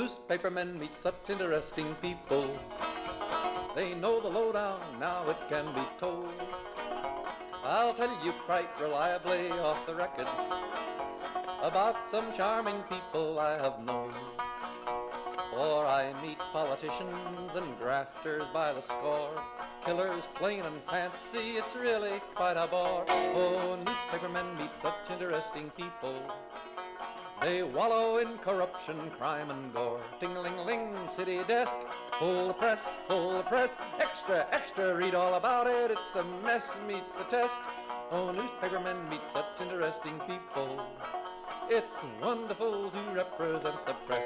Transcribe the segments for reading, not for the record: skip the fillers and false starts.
newspapermen meet such interesting people. They know the lowdown, now it can be told. I'll tell you quite reliably off the record about some charming people I have known. For I meet politicians and grafters by the score, killers plain and fancy, it's really quite a bore. Oh, newspapermen meet such interesting people. They wallow in corruption, crime and gore. Ting-a-ling-a-ling, city desk, full of press, extra, extra, read all about it, it's a mess, meets the test. Oh, newspapermen meet such interesting people. It's wonderful to represent the press.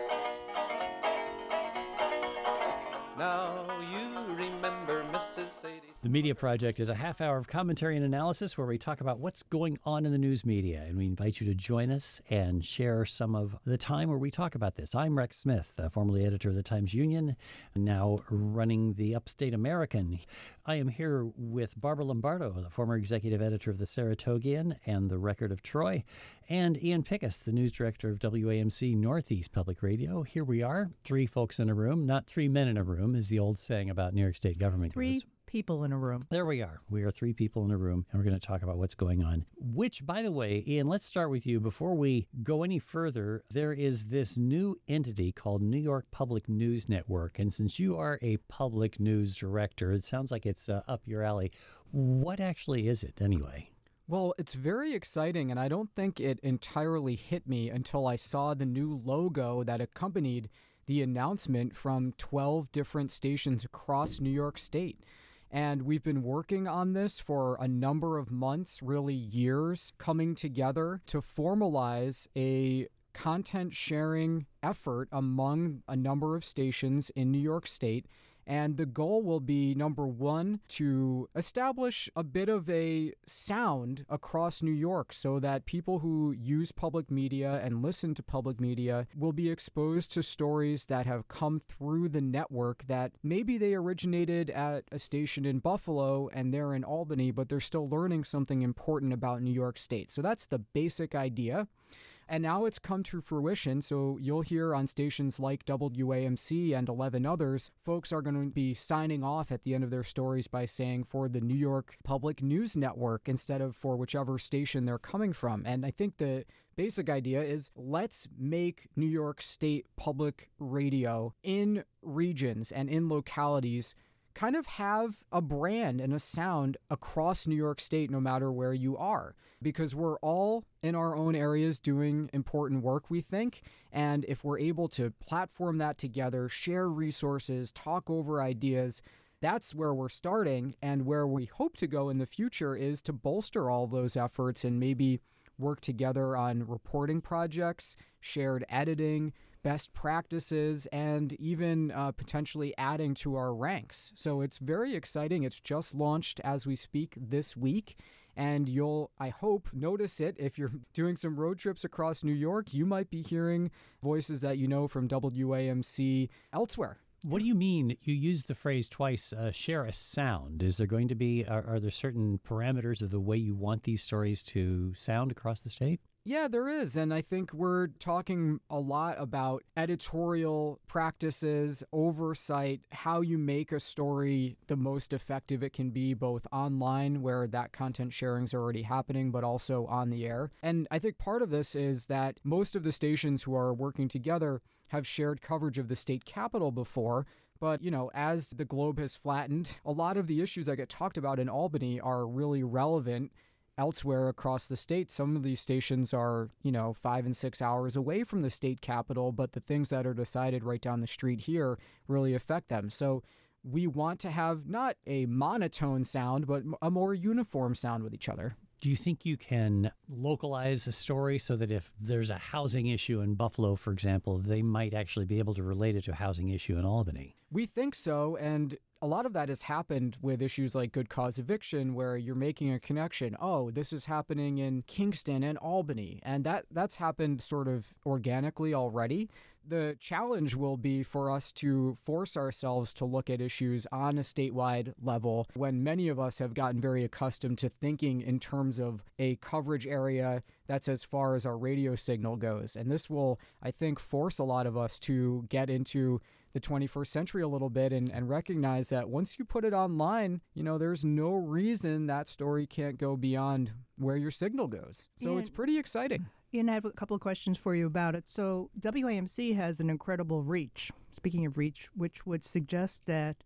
Now you remember Mrs. Sadie. The Media Project is a half hour of commentary and analysis where we talk about what's going on in the news media, and we invite you to join us and share some of the time where we talk about this. I'm Rex Smith, formerly editor of the Times-Union, now running the Upstate American. I am here with Barbara Lombardo, the former executive editor of the Saratogian and the Record of Troy, and Ian Pickus, the news director of WAMC Northeast Public Radio. Here we are, three folks in a room, not three men in a room, is the old saying about New York State government. Three people in a room. There we are. We are three people in a room, and we're going to talk about what's going on. Which, by the way, Ian, let's start with you. Before we go any further, there is this new entity called New York Public News Network, and since you are a public news director, it sounds like it's up your alley. What actually is it, anyway? Well, it's very exciting, and I don't think it entirely hit me until I saw the new logo that accompanied the announcement from 12 different stations across New York State. And we've been working on this for a number of months, really years, coming together to formalize a content sharing effort among a number of stations in New York State. And the goal will be, number one, to establish a bit of a sound across New York so that people who use public media and listen to public media will be exposed to stories that have come through the network that maybe they originated at a station in Buffalo and they're in Albany, but they're still learning something important about New York State. So that's the basic idea. And now it's come to fruition, so you'll hear on stations like WAMC and 11 others, folks are going to be signing off at the end of their stories by saying for the New York Public News Network instead of for whichever station they're coming from. And I think the basic idea is let's make New York State public radio in regions and in localities kind of have a brand and a sound across New York State no matter where you are, because we're all in our own areas doing important work, we think. And if we're able to platform that together, share resources, talk over ideas, that's where we're starting. And where we hope to go in the future is to bolster all those efforts and maybe work together on reporting projects, shared editing, best practices, and even potentially adding to our ranks. So it's very exciting. It's just launched as we speak this week, and you'll, I hope, notice it. If you're doing some road trips across New York, you might be hearing voices that you know from WAMC elsewhere. What do you mean? You used the phrase twice, share a sound. Is there going to be, are there certain parameters of the way you want these stories to sound across the state? Yeah, there is. And I think we're talking a lot about editorial practices, oversight, how you make a story the most effective it can be, both online, where that content sharing is already happening, but also on the air. And I think part of this is that most of the stations who are working together have shared coverage of the state capitol before. But, you know, as the globe has flattened, a lot of the issues that get talked about in Albany are really relevant elsewhere across the state. Some of these stations are, 5 and 6 hours away from the state capitol, but the things that are decided right down the street here really affect them. So we want to have not a monotone sound, but a more uniform sound with each other. Do you think you can localize a story so that if there's a housing issue in Buffalo, for example, they might actually be able to relate it to a housing issue in Albany? We think so, and a lot of that has happened with issues like good cause eviction, where you're making a connection. Oh, this is happening in Kingston and Albany. And that's happened sort of organically already. The challenge will be for us to force ourselves to look at issues on a statewide level when many of us have gotten very accustomed to thinking in terms of a coverage area that's as far as our radio signal goes. And this will, I think, force a lot of us to get into the 21st century a little bit and recognize that once you put it online, there's no reason that story can't go beyond where your signal goes. So it's pretty exciting. Ian, I have a couple of questions for you about it. So WAMC has an incredible reach, speaking of reach, which would suggest that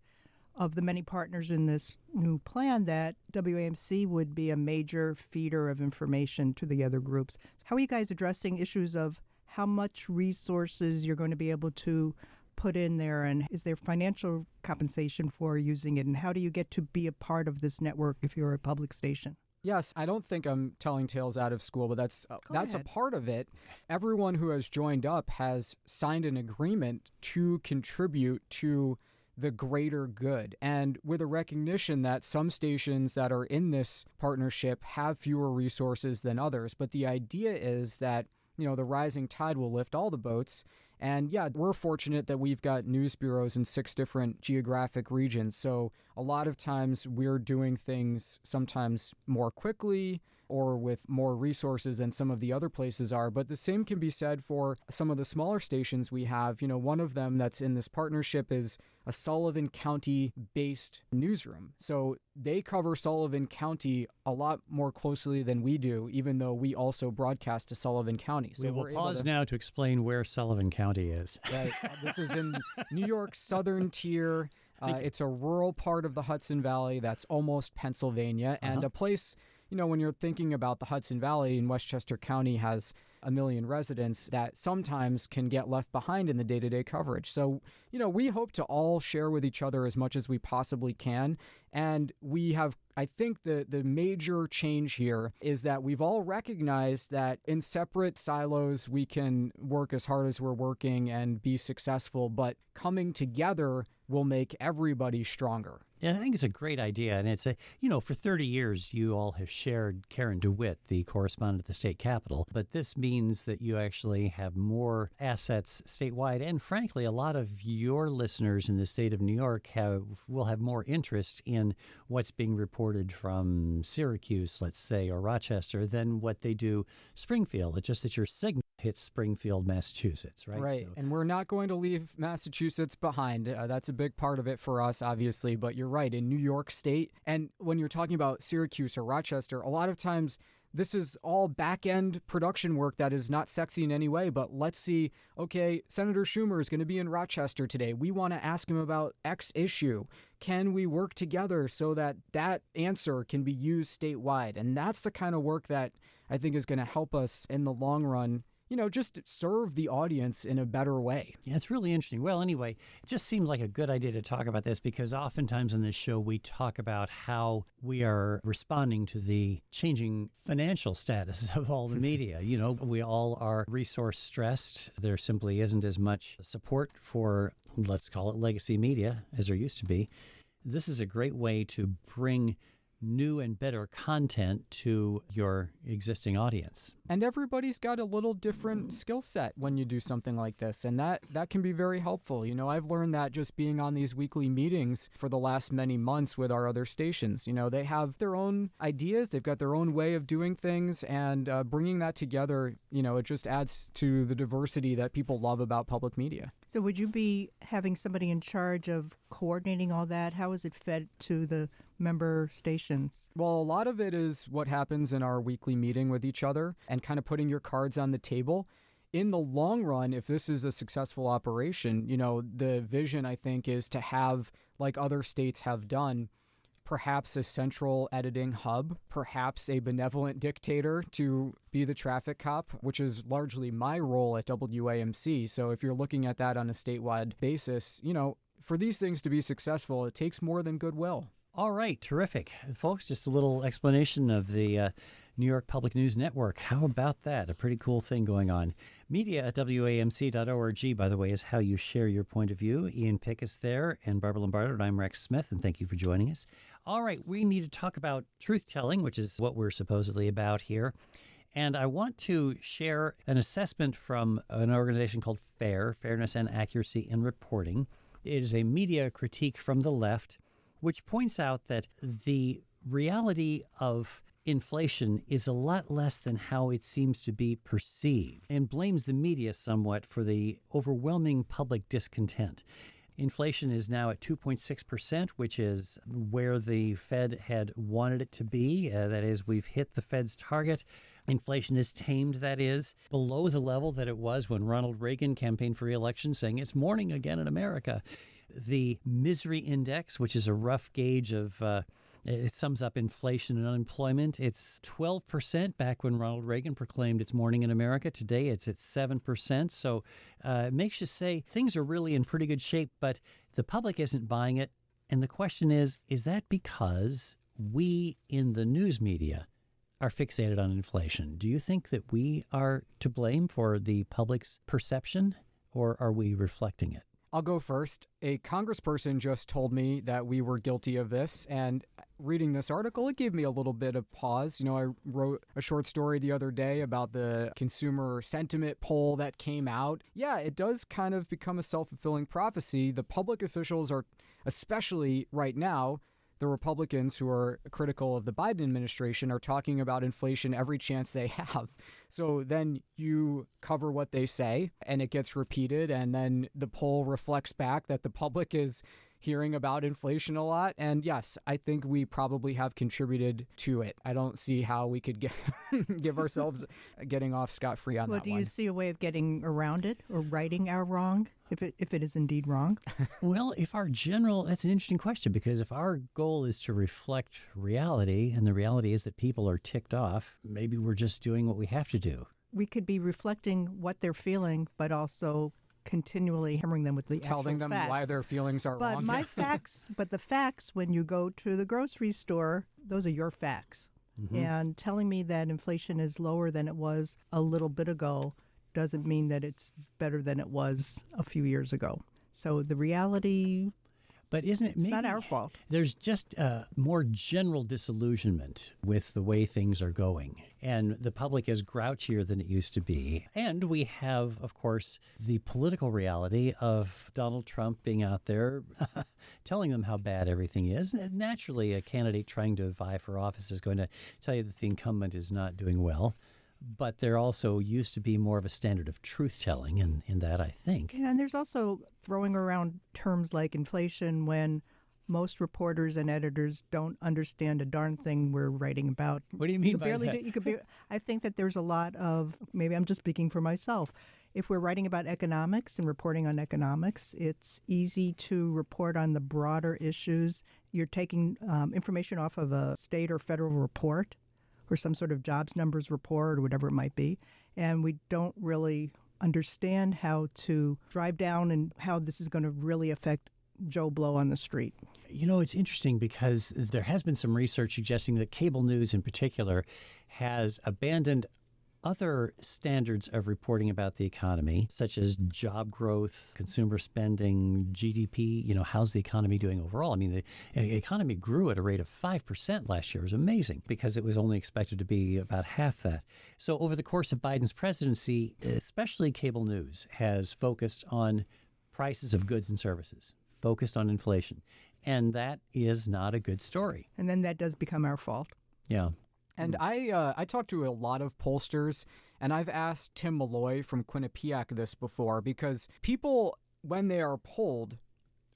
of the many partners in this new plan, that WAMC would be a major feeder of information to the other groups. How are you guys addressing issues of how much resources you're going to be able to put in there, and is there financial compensation for using it, and how do you get to be a part of this network if you're a public station? Yes, I don't think I'm telling tales out of school, but that's a ahead. part of it. Everyone who has joined up has signed an agreement to contribute to the greater good, and with a recognition that some stations that are in this partnership have fewer resources than others. But the idea is that the rising tide will lift all the boats. And yeah, we're fortunate that we've got news bureaus in 6 different geographic regions. So a lot of times we're doing things sometimes more quickly or with more resources than some of the other places are. But the same can be said for some of the smaller stations we have. One of them that's in this partnership is a Sullivan County-based newsroom. So they cover Sullivan County a lot more closely than we do, even though we also broadcast to Sullivan County. So we will pause now to explain where Sullivan County is. Right. This is in New York's southern tier. It's a rural part of the Hudson Valley that's almost Pennsylvania, and a place, when you're thinking about the Hudson Valley, and Westchester County has 1 million residents, that sometimes can get left behind in the day-to-day coverage. So, we hope to all share with each other as much as we possibly can. And we have, I think the major change here is that we've all recognized that in separate silos, we can work as hard as we're working and be successful, but coming together will make everybody stronger. Yeah, I think it's a great idea. And it's for 30 years, you all have shared Karen DeWitt, the correspondent at the state capitol. But this means that you actually have more assets statewide. And frankly, a lot of your listeners in the state of New York will have more interest in what's being reported from Syracuse, let's say, or Rochester than what they do Springfield. It's just that your signal hits Springfield, Massachusetts, right? Right. And we're not going to leave Massachusetts behind. That's a big part of it for us, obviously. But you're right, in New York State, and when you're talking about Syracuse or Rochester, a lot of times this is all back-end production work that is not sexy in any way, but let's see, okay, Senator Schumer is going to be in Rochester today. We want to ask him about X issue. Can we work together so that that answer can be used statewide? And that's the kind of work that I think is going to help us in the long run, just serve the audience in a better way. Yeah, it's really interesting. Well, anyway, it just seems like a good idea to talk about this because oftentimes on this show, we talk about how we are responding to the changing financial status of all the media. We all are resource stressed. There simply isn't as much support for, let's call it legacy media, as there used to be. This is a great way to bring new and better content to your existing audience. And everybody's got a little different skill set when you do something like this, and that can be very helpful. I've learned that just being on these weekly meetings for the last many months with our other stations. They have their own ideas, they've got their own way of doing things, and bringing that together, it just adds to the diversity that people love about public media. So would you be having somebody in charge of coordinating all that? How is it fed to the member stations? Well, a lot of it is what happens in our weekly meeting with each other and kind of putting your cards on the table. In the long run, if this is a successful operation, the vision, I think, is to have, like other states have done, perhaps a central editing hub, perhaps a benevolent dictator to be the traffic cop, which is largely my role at WAMC. So if you're looking at that on a statewide basis, for these things to be successful, it takes more than goodwill. All right, terrific. Folks, just a little explanation of the New York Public News Network. How about that? A pretty cool thing going on. Media at WAMC.org, by the way, is how you share your point of view. Ian Pick is there, and Barbara Lombardo, and I'm Rex Smith, and thank you for joining us. All right, we need to talk about truth-telling, which is what we're supposedly about here. And I want to share an assessment from an organization called FAIR, Fairness and Accuracy in Reporting. It is a media critique from the left, which points out that the reality of inflation is a lot less than how it seems to be perceived, and blames the media somewhat for the overwhelming public discontent. Inflation is now at 2.6%, which is where the Fed had wanted it to be. That is, we've hit the Fed's target. Inflation is tamed, that is, below the level that it was when Ronald Reagan campaigned for re-election, saying it's morning again in America. The misery index, which is a rough gauge of it sums up inflation and unemployment. It's 12% back when Ronald Reagan proclaimed it's morning in America. Today it's at 7%. So it makes you say things are really in pretty good shape, but the public isn't buying it. And the question is that because we in the news media are fixated on inflation? Do you think that we are to blame for the public's perception, or are we reflecting it? I'll go first. A congressperson just told me that we were guilty of this, and reading this article, it gave me a little bit of pause. You know, I wrote a short story the other day about the consumer sentiment poll that came out. Yeah, it does kind of become a self-fulfilling prophecy. The public officials are, especially right now, the Republicans who are critical of the Biden administration are talking about inflation every chance they have. So then you cover what they say and it gets repeated, and then the poll reflects back that the public is hearing about inflation a lot. And yes, I think we probably have contributed to it. I don't see how we could give ourselves getting off scot-free on Well, that do one. you see a way of getting around it or righting our wrong, if it is indeed wrong? Well, that's an interesting question, because if our goal is to reflect reality, and the reality is that people are ticked off, maybe we're just doing what we have to do. We could be reflecting what they're feeling, but also continually hammering them with the Telling actual them facts. why their feelings are But wrong. my facts, but the facts when you go to the grocery store, those are your facts. Mm-hmm. And telling me that inflation is lower than it was a little bit ago doesn't mean that it's better than it was a few years ago. So the reality, But isn't it it's not maybe our fault. there's just more general disillusionment with the way things are going, and the public is grouchier than it used to be. And we have, of course, the political reality of Donald Trump being out there telling them how bad everything is. And naturally, a candidate trying to vie for office is going to tell you that the incumbent is not doing well. But there also used to be more of a standard of truth-telling in that, I think. Yeah, and there's also throwing around terms like inflation when most reporters and editors don't understand a darn thing we're writing about. What do you mean You by barely that? do. I think that there's a lot of, maybe I'm just speaking for myself. If we're writing about economics and reporting on economics, it's easy to report on the broader issues. You're taking information off of a state or federal report or some sort of jobs numbers report or whatever it might be, and we don't really understand how to drive down and how this is going to really affect Joe Blow on the street. You know, it's interesting because there has been some research suggesting that cable news in particular has abandoned other standards of reporting about the economy, such as job growth, consumer spending, GDP. You know, how's the economy doing overall? I mean, the economy grew at a rate of 5% last year. It was amazing because it was only expected to be about half that. So over the course of Biden's presidency, especially cable news has focused on prices of goods and services, focused on inflation. And that is not a good story. And then that does become our fault. Yeah. And I talked to a lot of pollsters, and I've asked Tim Malloy from Quinnipiac this before, because people, when they are polled,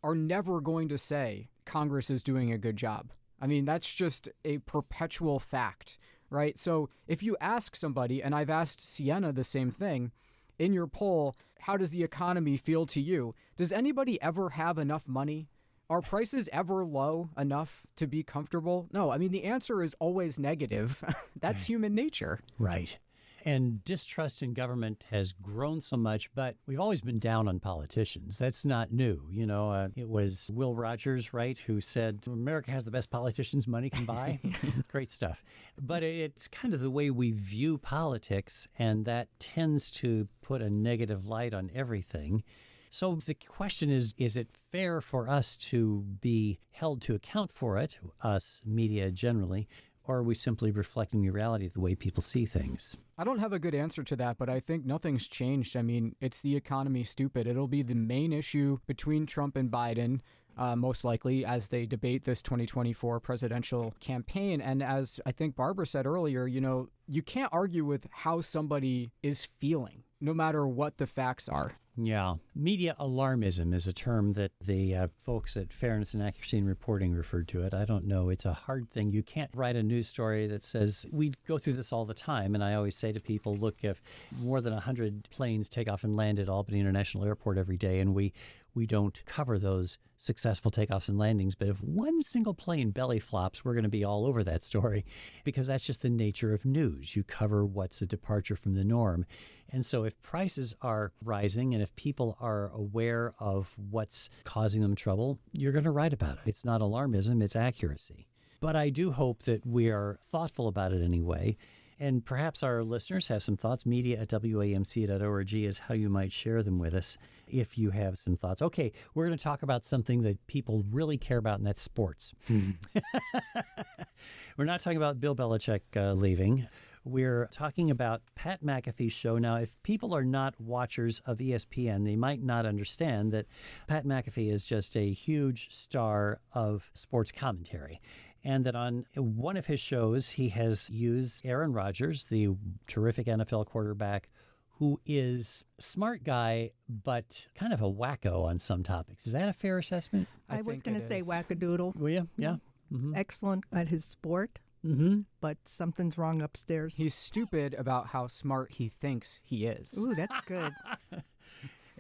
are never going to say Congress is doing a good job. I mean, that's just a perpetual fact, right? So if you ask somebody, and I've asked Sienna the same thing, in your poll, how does the economy feel to you? Does anybody ever have enough money? Are prices ever low enough to be comfortable? No, I mean, the answer is always negative. That's human nature. Right. And distrust in government has grown so much, but we've always been down on politicians. That's not new. You know, it was Will Rogers, right, who said, America has the best politicians money can buy. Great stuff. But it's kind of the way we view politics, and that tends to put a negative light on everything. So the question is it fair for us to be held to account for it, us, media generally, or are we simply reflecting the reality of the way people see things? I don't have a good answer to that, but I think nothing's changed. I mean, it's the economy, stupid. It'll be the main issue between Trump and Biden, most likely, as they debate this 2024 presidential campaign. And as I think Barbara said earlier, you can't argue with how somebody is feeling, no matter what the facts are. Yeah. Media alarmism is a term that the folks at Fairness and Accuracy in Reporting referred to it. I don't know. It's a hard thing. You can't write a news story that says, we go through this all the time. And I always say to people, look, if more than 100 planes take off and land at Albany International Airport every day, and we don't cover those successful takeoffs and landings, but if one single plane belly flops, we're going to be all over that story, because that's just the nature of news. You cover what's a departure from the norm. And so if prices are rising and if people are aware of what's causing them trouble, you're going to write about it. It's not alarmism, it's accuracy. But I do hope that we are thoughtful about it anyway. And perhaps our listeners have some thoughts. Media@wamc.org is how you might share them with us if you have some thoughts. Okay, we're going to talk about something that people really care about, and that's sports. We're not talking about Bill Belichick leaving. We're talking about Pat McAfee's show. Now, if people are not watchers of ESPN, they might not understand that Pat McAfee is just a huge star of sports commentary. And that on one of his shows, he has used Aaron Rodgers, the terrific NFL quarterback, who is a smart guy, but kind of a wacko on some topics. Is that a fair assessment? I was think going it to say is. wackadoodle. Will you? Yeah. Mm-hmm. Excellent at his sport, Mm-hmm. but something's wrong upstairs. He's stupid about how smart he thinks he is. Ooh, that's good.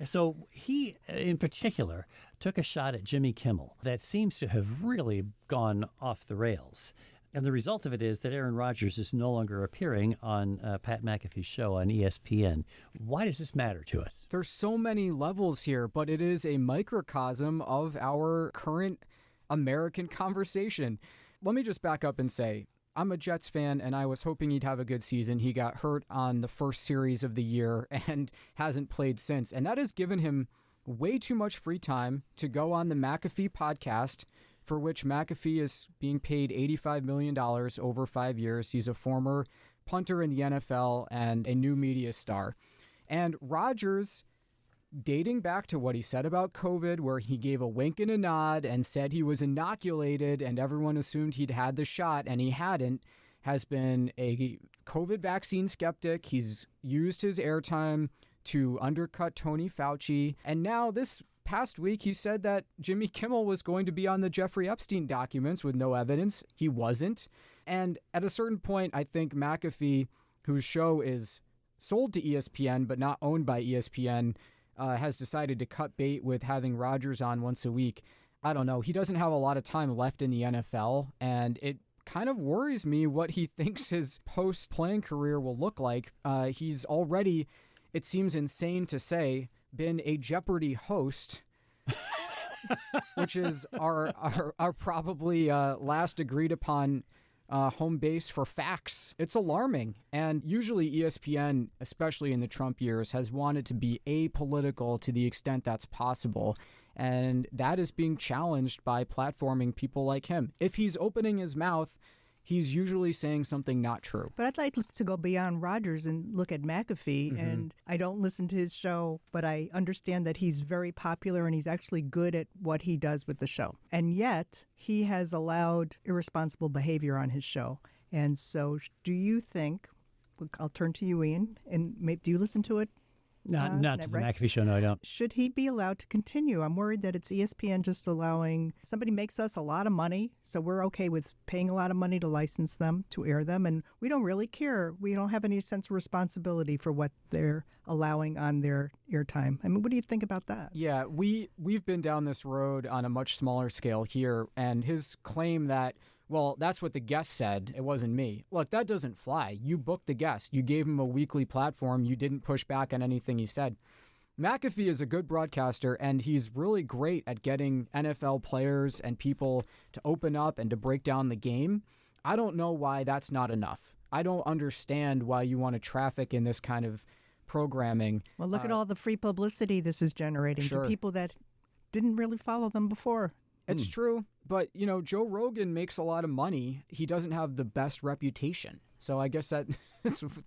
So he, in particular, took a shot at Jimmy Kimmel that seems to have really gone off the rails. And the result of it is that Aaron Rodgers is no longer appearing on Pat McAfee's show on ESPN. Why does this matter to us? There's so many levels here, but it is a microcosm of our current American conversation. Let me just back up and say, I'm a Jets fan, and I was hoping he'd have a good season. He got hurt on the first series of the year and hasn't played since. And that has given him way too much free time to go on the McAfee podcast, for which McAfee is being paid $85 million over 5 years. He's a former punter in the NFL and a new media star. And Rodgers, dating back to what he said about COVID, where he gave a wink and a nod and said he was inoculated and everyone assumed he'd had the shot and he hadn't, has been a COVID vaccine skeptic. He's used his airtime to undercut Tony Fauci. And now this past week, he said that Jimmy Kimmel was going to be on the Jeffrey Epstein documents with no evidence. He wasn't. And at a certain point, I think McAfee, whose show is sold to ESPN but not owned by ESPN, has decided to cut bait with having Rodgers on once a week. I don't know. He doesn't have a lot of time left in the NFL, and it kind of worries me what he thinks his post-playing career will look like. He's already, it seems insane to say, been a Jeopardy host, which is our probably last agreed upon home base for facts. It's alarming. And usually ESPN, especially in the Trump years, has wanted to be apolitical to the extent that's possible. And that is being challenged by platforming people like him. If he's opening his mouth, he's usually saying something not true. But I'd like to go beyond Rodgers and look at McAfee. Mm-hmm. And I don't listen to his show, but I understand that he's very popular and he's actually good at what he does with the show. And yet he has allowed irresponsible behavior on his show. And so do you think, look, I'll turn to you, Ian, and do you listen to it? Not to the Rex? McAfee show, no, I don't. Should he be allowed to continue? I'm worried that it's ESPN just allowing, somebody makes us a lot of money, so we're okay with paying a lot of money to license them, to air them, and we don't really care. We don't have any sense of responsibility for what they're allowing on their airtime. I mean, what do you think about that? Yeah, we've been down this road on a much smaller scale here, and his claim that, well, that's what the guest said, it wasn't me. Look, that doesn't fly. You booked the guest. You gave him a weekly platform. You didn't push back on anything he said. McAfee is a good broadcaster, and he's really great at getting NFL players and people to open up and to break down the game. I don't know why that's not enough. I don't understand why you want to traffic in this kind of programming. Well, look at all the free publicity this is generating Sure. to people that didn't really follow them before. It's true, but Joe Rogan makes a lot of money. He doesn't have the best reputation. So I guess that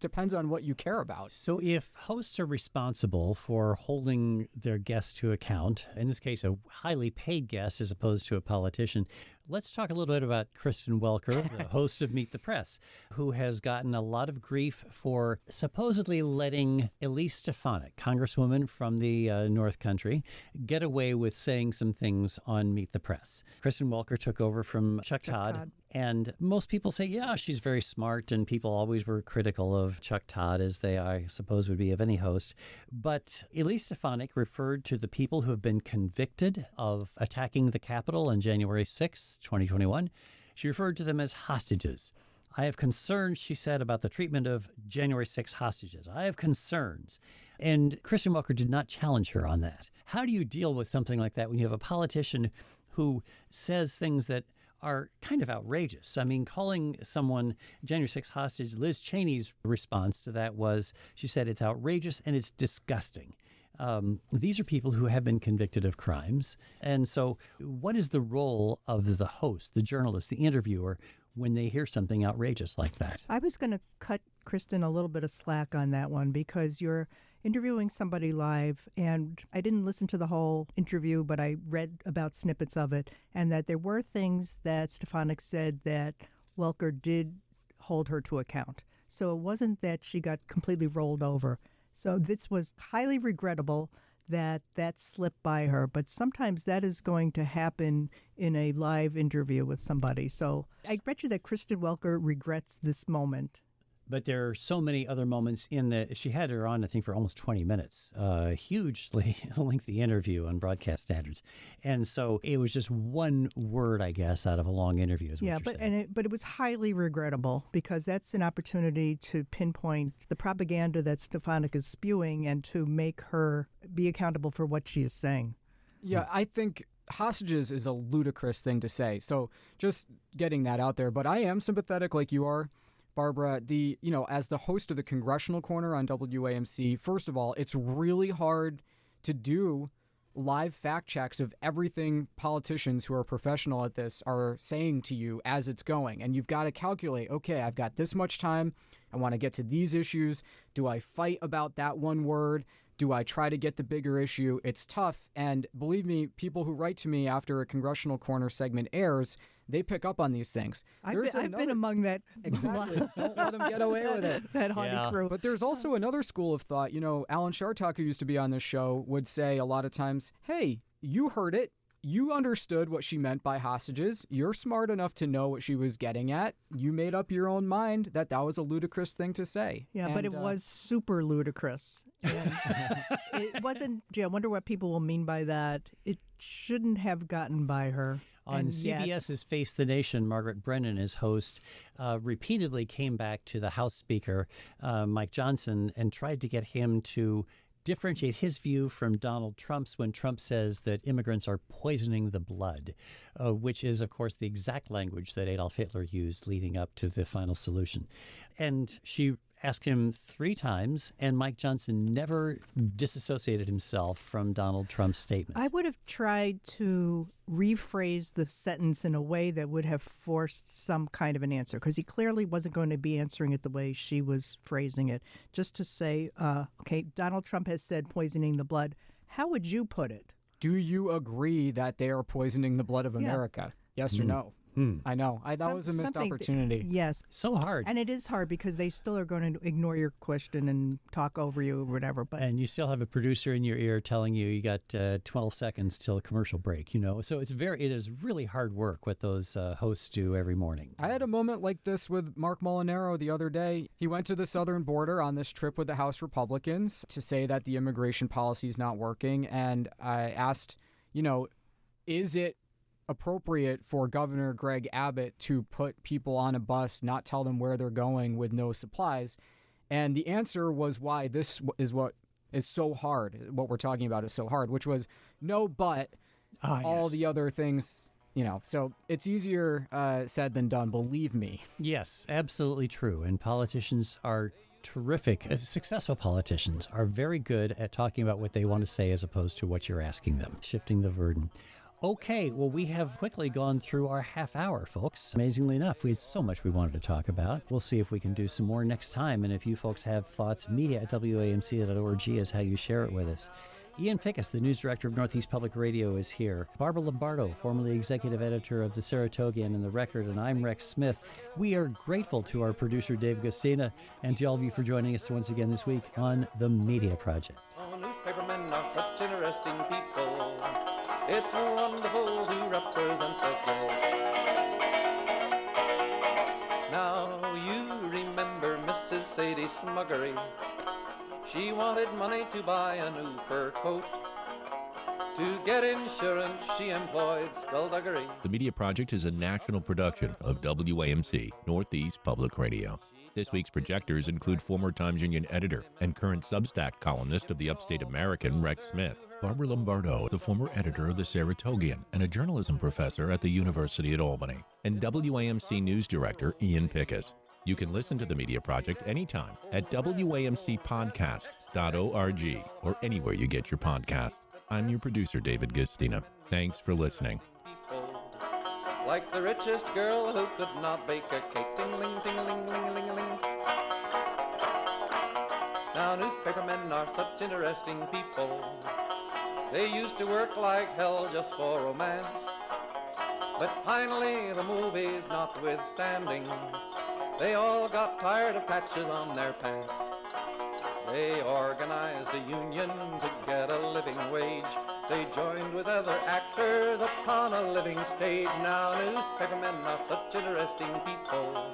depends on what you care about. So if hosts are responsible for holding their guests to account, in this case, a highly paid guest as opposed to a politician, let's talk a little bit about Kristen Welker, the host of Meet the Press, who has gotten a lot of grief for supposedly letting Elise Stefanik, Congresswoman from the North Country, get away with saying some things on Meet the Press. Kristen Welker took over from Chuck Todd. And most people say, yeah, she's very smart, and people always were critical of Chuck Todd, as they, I suppose, would be of any host. But Elise Stefanik referred to the people who have been convicted of attacking the Capitol on January 6, 2021. She referred to them as hostages. I have concerns, she said, about the treatment of January 6 hostages. I have concerns. And Kristen Welker did not challenge her on that. How do you deal with something like that when you have a politician who says things that are kind of outrageous? I mean, calling someone January 6 hostage, Liz Cheney's response to that was, she said, it's outrageous and it's disgusting. These are people who have been convicted of crimes. And so what is the role of the host, the journalist, the interviewer, when they hear something outrageous like that? I was going to cut Kristen a little bit of slack on that one because you're interviewing somebody live, and I didn't listen to the whole interview, but I read about snippets of it, and that there were things that Stefanik said that Welker did hold her to account. So it wasn't that she got completely rolled over. So this was highly regrettable that slipped by her, but sometimes that is going to happen in a live interview with somebody. So I bet you that Kristen Welker regrets this moment. But there are so many other moments in that. She had her on, I think, for almost 20 minutes. Hugely lengthy interview on broadcast standards. And so it was just one word, I guess, out of a long interview. Yeah, but it was highly regrettable because that's an opportunity to pinpoint the propaganda that Stefanik is spewing and to make her be accountable for what she is saying. Yeah, I think hostages is a ludicrous thing to say. So just getting that out there. But I am sympathetic like you are, Barbara. As the host of the Congressional Corner on WAMC, first of all, it's really hard to do live fact checks of everything politicians who are professional at this are saying to you as it's going. And you've got to calculate, okay, I've got this much time. I want to get to these issues. Do I fight about that one word? Do I try to get the bigger issue? It's tough. And believe me, people who write to me after a Congressional Corner segment airs, they pick up on these things. I've been among that. Exactly. Don't let them get away with it. That haughty crew. But there's also another school of thought. Alan Shartok, who used to be on this show, would say a lot of times, hey, you heard it. You understood what she meant by hostages. You're smart enough to know what she was getting at. You made up your own mind that was a ludicrous thing to say. Yeah, but it was super ludicrous. And it wasn't, gee, I wonder what people will mean by that. It shouldn't have gotten by her. On CBS's Face the Nation, Margaret Brennan, as host, repeatedly came back to the House Speaker, Mike Johnson, and tried to get him to differentiate his view from Donald Trump's when Trump says that immigrants are poisoning the blood, which is, of course, the exact language that Adolf Hitler used leading up to the final solution. And she asked him 3 times, and Mike Johnson never disassociated himself from Donald Trump's statement. I would have tried to rephrase the sentence in a way that would have forced some kind of an answer, because he clearly wasn't going to be answering it the way she was phrasing it. Just to say, okay, Donald Trump has said poisoning the blood. How would you put it? Do you agree that they are poisoning the blood of America? Yes or no? I know. That was a missed opportunity. Yes. So hard. And it is hard because they still are going to ignore your question and talk over you or whatever. But and you still have a producer in your ear telling you got 12 seconds till a commercial break, So it is really hard work what those hosts do every morning. I had a moment like this with Mark Molinaro the other day. He went to the southern border on this trip with the House Republicans to say that the immigration policy is not working. And I asked, is it appropriate for Governor Greg Abbott to put people on a bus, not tell them where they're going with no supplies? And the answer was why this is what is so hard. What we're talking about is so hard, which was no, but all the other things, so it's easier said than done. Believe me. Yes, absolutely true. And politicians are terrific. Successful politicians are very good at talking about what they want to say as opposed to what you're asking them, shifting the burden. Okay, well, we have quickly gone through our half hour, folks. Amazingly enough, we had so much we wanted to talk about. We'll see if we can do some more next time. And if you folks have thoughts, media@wamc.org is how you share it with us. Ian Pickus, the news director of Northeast Public Radio, is here. Barbara Lombardo, formerly executive editor of the Saratogian and the Record, and I'm Rex Smith. We are grateful to our producer, Dave Gustina, and to all of you for joining us once again this week on The Media Project. Oh, newspapermen are such interesting people. It's wonderful to represent the globe. Now you remember Mrs. Sadie Smuggery. She wanted money to buy a new fur coat. To get insurance, she employed skullduggery. The Media Project is a national production of WAMC, Northeast Public Radio. This week's projectors include former Times Union editor and current Substack columnist of the Upstate American, Rex Smith; Barbara Lombardo, the former editor of the Saratogian and a journalism professor at the University at Albany; and WAMC news director Ian Pickus. You can listen to the Media Project anytime at WAMCpodcast.org or anywhere you get your podcast. I'm your producer, David Gustina. Thanks for listening. Like the richest girl who could not bake a cake. Ting-ling, ting-ling, ling-ling-ling. Now newspapermen are such interesting people. They used to work like hell just for romance. But finally, the movies notwithstanding, they all got tired of patches on their pants. They organized a union to get a living wage. They joined with other actors upon a living stage. Now newspapermen are such interesting people.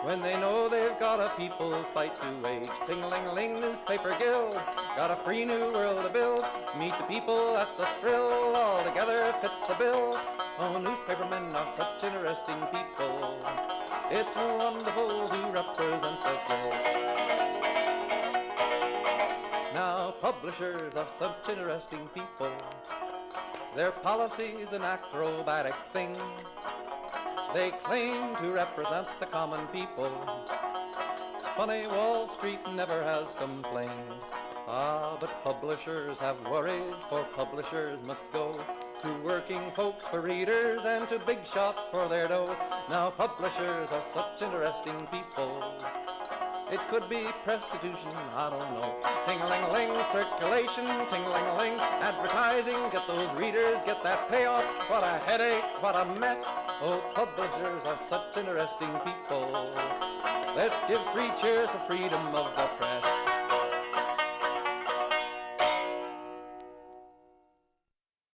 When they know they've got a people's fight to wage. Ting-a-ling-a-ling, newspaper guild, got a free new world to build. Meet the people, that's a thrill, all together fits the bill. Oh, newspapermen are such interesting people. It's wonderful to represent the globe. Now publishers are such interesting people. Their policy's an acrobatic thing. They claim to represent the common people. It's funny, Wall Street never has complained. Ah, but publishers have worries, for publishers must go to working folks for readers and to big shots for their dough. Now publishers are such interesting people. It could be prostitution, I don't know. Ting-a-ling-a-ling, circulation, ting-a-ling-a-ling, advertising, get those readers, get that payoff. What a headache, what a mess. Oh, publishers are such interesting people. Let's give 3 cheers for freedom of the press.